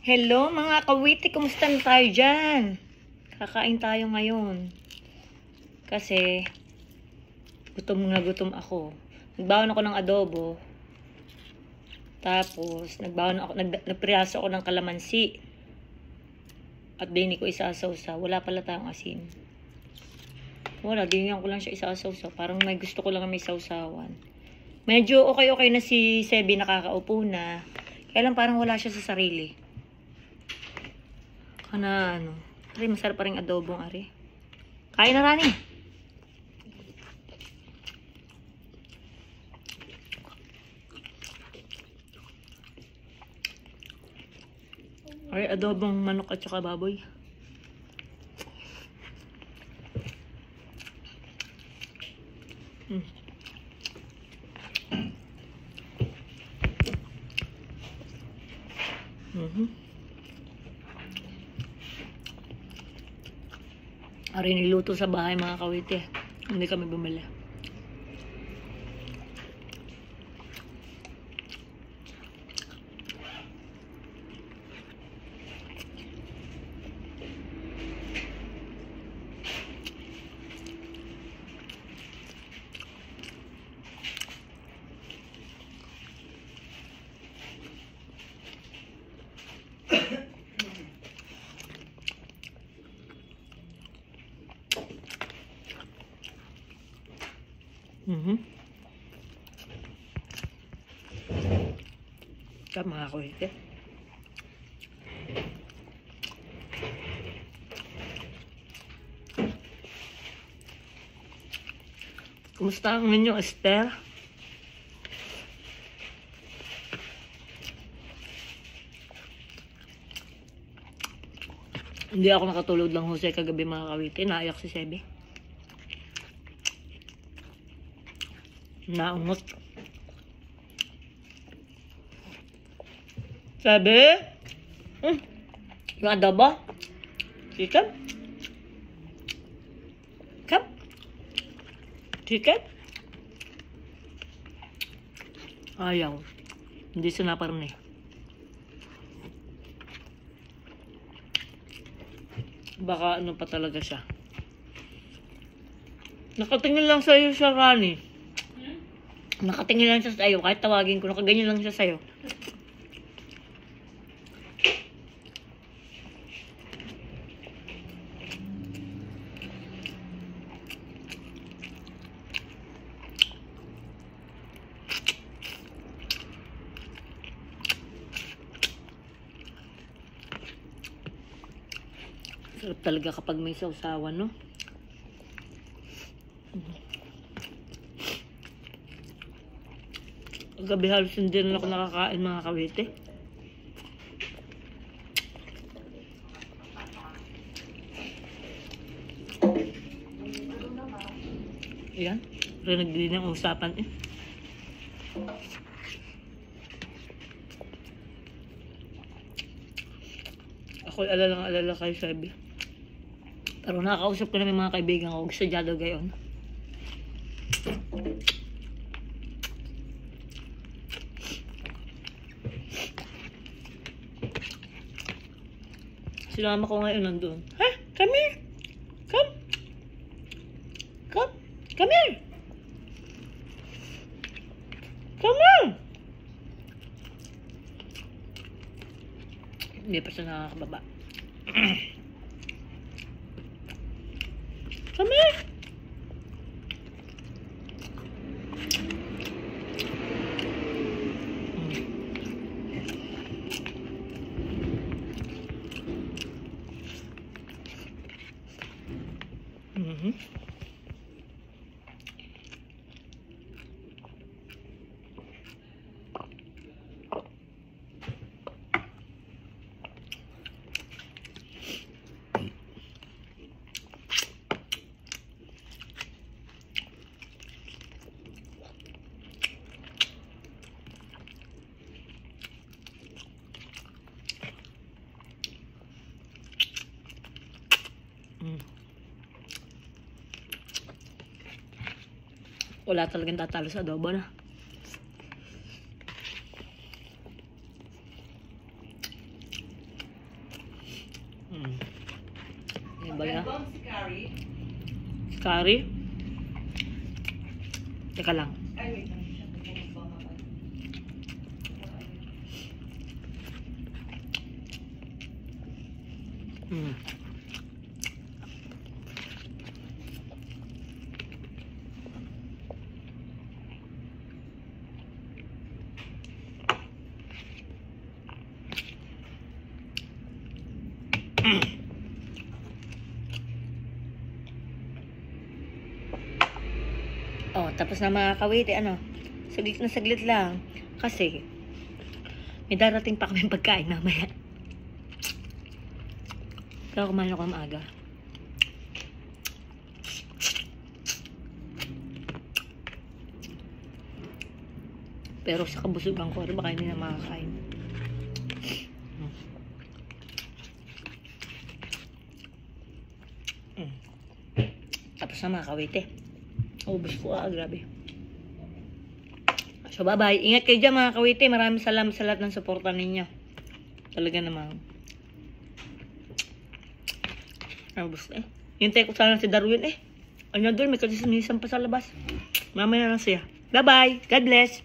Hello mga kawiti, kumusta na tayo dyan? Kakain tayo ngayon. Kasi, gutom na gutom ako. Nagbaon ako ng adobo. Tapos, nagpiraso ako ng kalamansi. At dini ko isasaw-saw. Wala pala tayong asin. Wala, dinyan ko lang siya isasaw-saw. Parang may gusto ko lang may sausawan. Medyo okay na si Sebi, nakakaupo na. Kaya lang parang wala siya sa sarili. Ari, masarap pa rin adobong, ari. Kain na, Rani. Ari, adobong manok at saka baboy. Ari, niluto sa bahay mga kawiti. Hindi kami bumili. Ito mga kawiti. Kumusta ang inyong Esther? Hindi ako nakatulog lang Jose kagabi mga kawiti. Naiyak si Sebi. Naungot. Sabi? Yung adobo? Chicken? Cup? Chicken? Ayaw. Hindi sinaparni. Baka ano pa talaga siya. Nakatingin lang sa'yo siya, Rani. Nakatingin lang siya sa'yo. Kahit tawagin ko, nakaganyan lang siya sa'yo. Sarap talaga kapag may sausawan, no? Gabi halos hindi na ako nakakain mga kawiti. Ayan. Rinig din ang usapan eh. Ako'y alala kay Sebi. Pero nakakausap ko na may mga kaibigan ko. Gusto dyan daw gayon. Sinama ko ngayon nandun. Ha? Come here! Come! Come! Come here! Come on! Hindi pa siya nakakababa. Come here! Wala talagang tatalo sa adobo na. Ano ba yan? Si Carrie. Curry? Teka lang. Ay, wait lang. Siya, baka ba? Oh, tapos na mga kawite, ano? Saglit na saglit lang. Kasi, may darating pa kami pagkain mamaya. Pero kumain ako maaga. Pero sa kabusugan ko, baka hindi na makakain. Tapos na mga kawite. Ubus ko grabe. So, bye-bye. Ingat kayo dyan mga kawite. Maraming salamat sa lahat ng suporta ninyo. Talaga naman. Ubus eh. Hintay ko sana si Darwin eh. Ano doon, may kasisinisan pa sa labas. Mamaya na lang siya. Bye-bye. God bless.